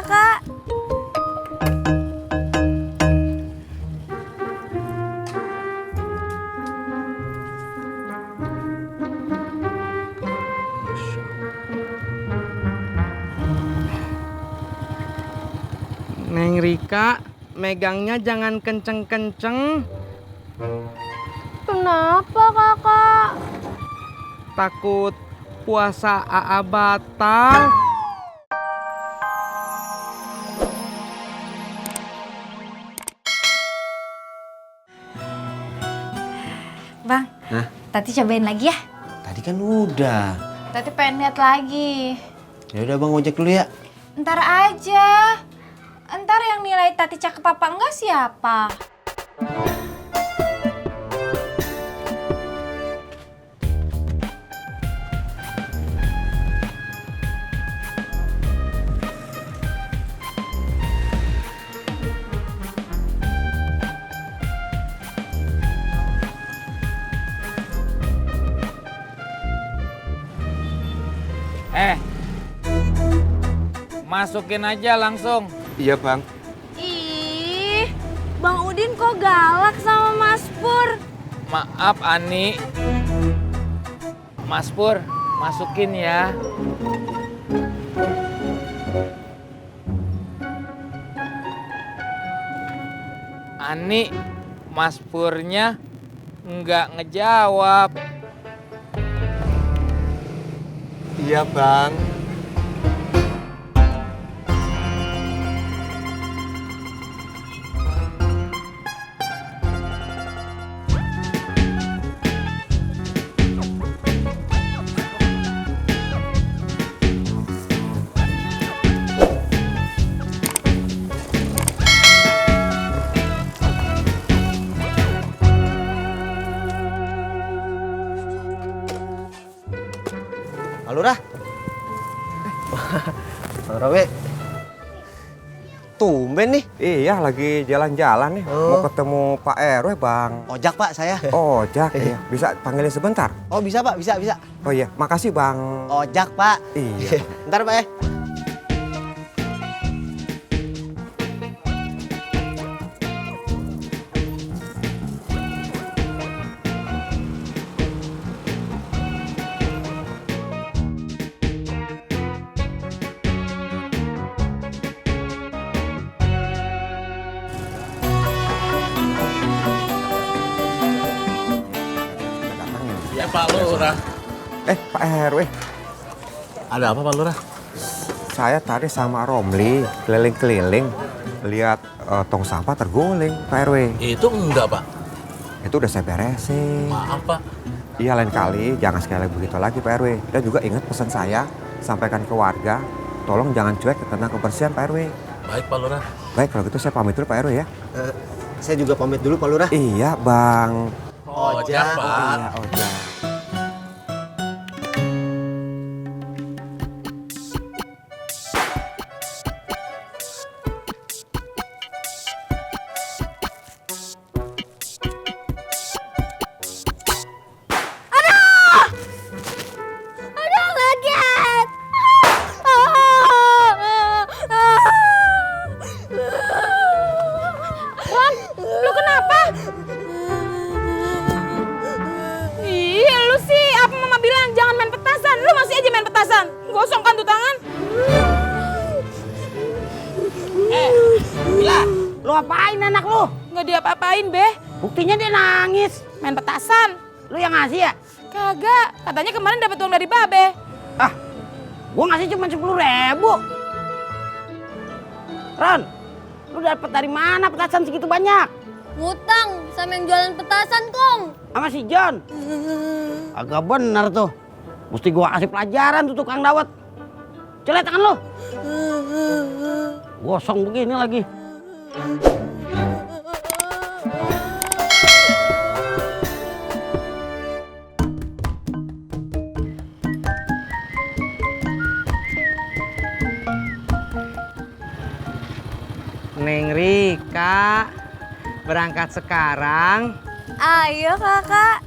kakak. Neng Rika, megangnya jangan kenceng-kenceng. Kenapa kakak? Takut puasa AA batal. Bang, Hah? Tati cobain lagi ya. Tadi kan udah. Tati pengen lihat lagi. Ya udah bang, ojek dulu ya. Ntar aja. Ntar yang nilai Tati cakep apa enggak siapa? Masukin aja langsung. Iya bang. Ih, Bang Udin kok galak sama Mas Pur? Maaf Ani. Mas Pur, masukin ya. Ani, Mas Purnya nggak ngejawab. Iya bang. Pak Lurah. Bang Robi. Tumben nih. Iya, lagi jalan-jalan nih. Oh. Mau ketemu Pak RW, Bang. Ojak pak saya. Ojak, iya. Bisa panggilin sebentar? Oh bisa pak, bisa. Oh iya, makasih Bang. Ojak pak. Iya. Ntar pak ya. Ya Pak Lurah. Pak RW, Ada apa Pak Lurah? saya tadi sama Romli keliling-keliling lihat tong sampah terguling, Pak RW. Itu enggak Pak. Itu udah saya beresin. Maaf Pak. Iya, lain kali jangan sekali begitu lagi, Pak RW. Dan juga ingat pesan saya, sampaikan ke warga, tolong jangan cuek tentang kebersihan, Pak RW. Baik Pak Lurah. Baik, kalau gitu saya pamit dulu, Pak RW ya. Saya juga pamit dulu Pak Lurah. Iya, Bang. Ojak Pak. Iya, ojek. Aduh, kaget! Ron, lu kenapa? Iya, lu sih, apa mama bilang jangan main petasan. Lu masih aja main petasan. Gosong kan tuh tangan? Bila, lu apain anak lu? Nggak diapa-apain, Be. Buktinya dia nangis. Main petasan. Lu yang ngasih ya? Kagak, katanya kemarin dapat uang dari Babe. Ah, gua ngasih cuma 10.000. Ron, lu dapat dari mana petasan segitu banyak? Ngutang sama yang jualan petasan, Kong. Sama si John. Agak bener tuh. Mesti gua kasih pelajaran tuh tukang dawet. Coba tangan lu. Gosong begini lagi. Neng Rika, berangkat sekarang. Ayo, kakak.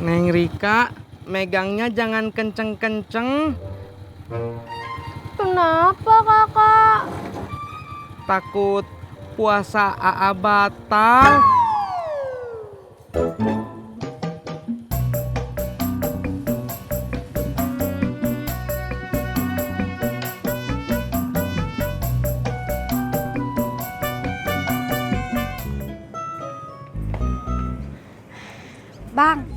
Neng Rika, megangnya jangan kenceng-kenceng. Kenapa kakak? Takut puasa AA batal. Bang,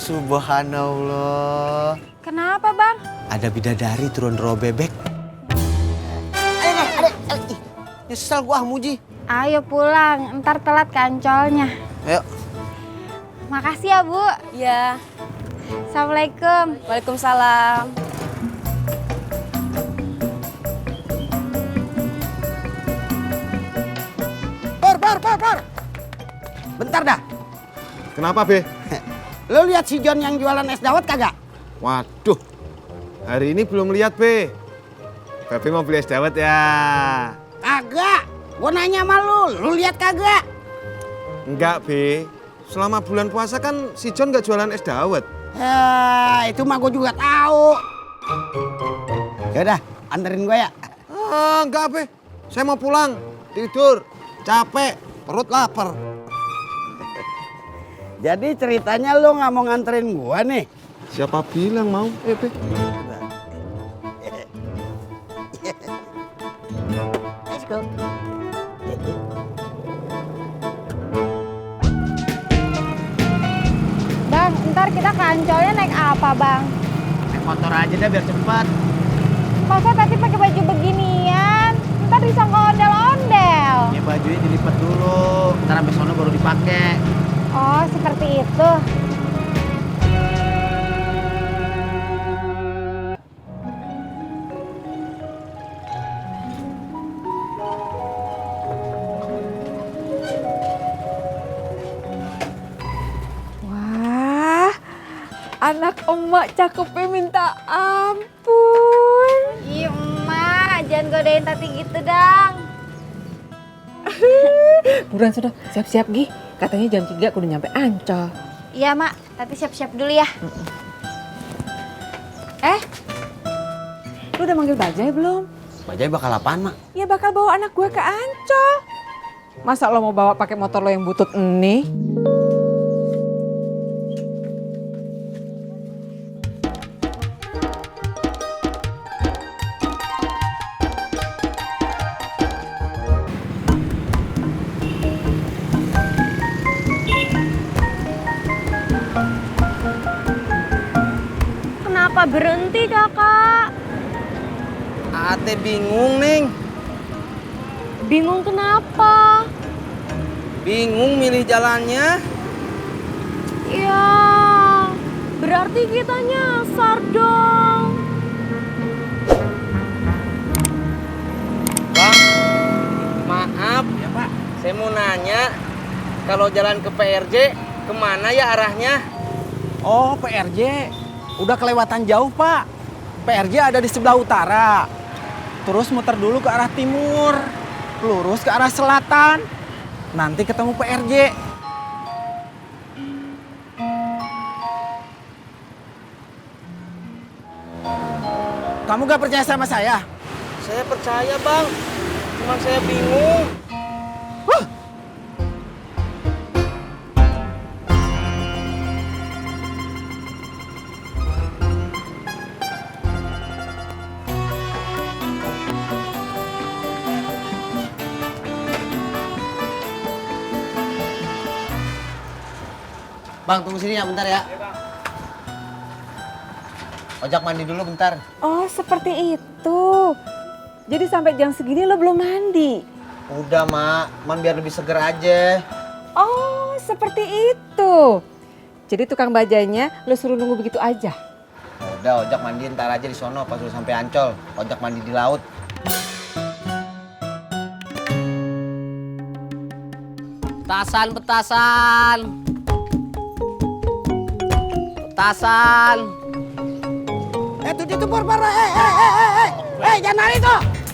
Subhanallah. kenapa bang? Ada bidadari turun roh bebek. Ayo, nyesel gua Muji. Ayo pulang, ntar telat kancolnya. Ayo. Makasih ya Bu. Ya. Assalamualaikum. Waalaikumsalam. Pur. Bentar dah. Kenapa, Be? Lo lihat si John yang jualan es dawet kagak? Waduh, hari ini belum lihat, Be. Babe mau beli es dawet ya? Kagak. Gua nanya sama lu lihat kagak? Enggak, Be. Selama bulan puasa kan si John nggak jualan es dawet. Itu mah gua juga tahu. Yaudah, anterin gua ya. Enggak, Be. Saya mau pulang. Tidur. Capek. Perut lapar. Jadi ceritanya lu nggak mau nganterin gua nih? Siapa bilang mau? Be. Let's go. Bang, ntar kita kancolnya naik apa bang? Naik motor aja dah biar cepat. Masa tadi pakai baju beginian? Ntar disangka ondel-ondel. Ya bajunya dilipat dulu. Ntar sampai sono baru dipakai. Oh, seperti itu. Wah, anak emak cakepnya minta ampun. Iya emak, jangan godain tati gitu dong. Buruan sudah, siap-siap Gi. Katanya jam 3 aku udah nyampe Ancol. Iya mak, tati siap-siap dulu ya. Lu udah manggil Bajai belum? Bajai bakal apaan, Mak? Ya bakal bawa anak gue ke Ancol. Masa lo mau bawa pakai motor lo yang butut ini? Kenapa berhenti kakak? Ate bingung, Neng. Bingung kenapa? Bingung milih jalannya. Ya, berarti kita nyasar dong. Bang, maaf. Ya, Pak. Saya mau nanya, kalau jalan ke PRJ, kemana ya arahnya? Oh, PRJ. Udah kelewatan jauh, Pak. PRJ ada di sebelah utara. Terus muter dulu ke arah timur. Lurus ke arah selatan. Nanti ketemu PRJ. Kamu gak percaya sama saya? Saya percaya, Bang. Cuma saya bingung. Bang, tunggu sini ya bentar ya. Ojak mandi dulu bentar. Oh, seperti itu. Jadi sampai jam segini lo belum mandi? Udah, Mak. Man biar lebih seger aja. Oh, seperti itu. Jadi tukang bajanya lo suruh nunggu begitu aja? Udah, ojak mandi ntar aja di sono pas udah sampai Ancol. Ojak mandi di laut. Petasan, petasan. Petasan. Tuh dia tuh Pur. Jangan lari tuh.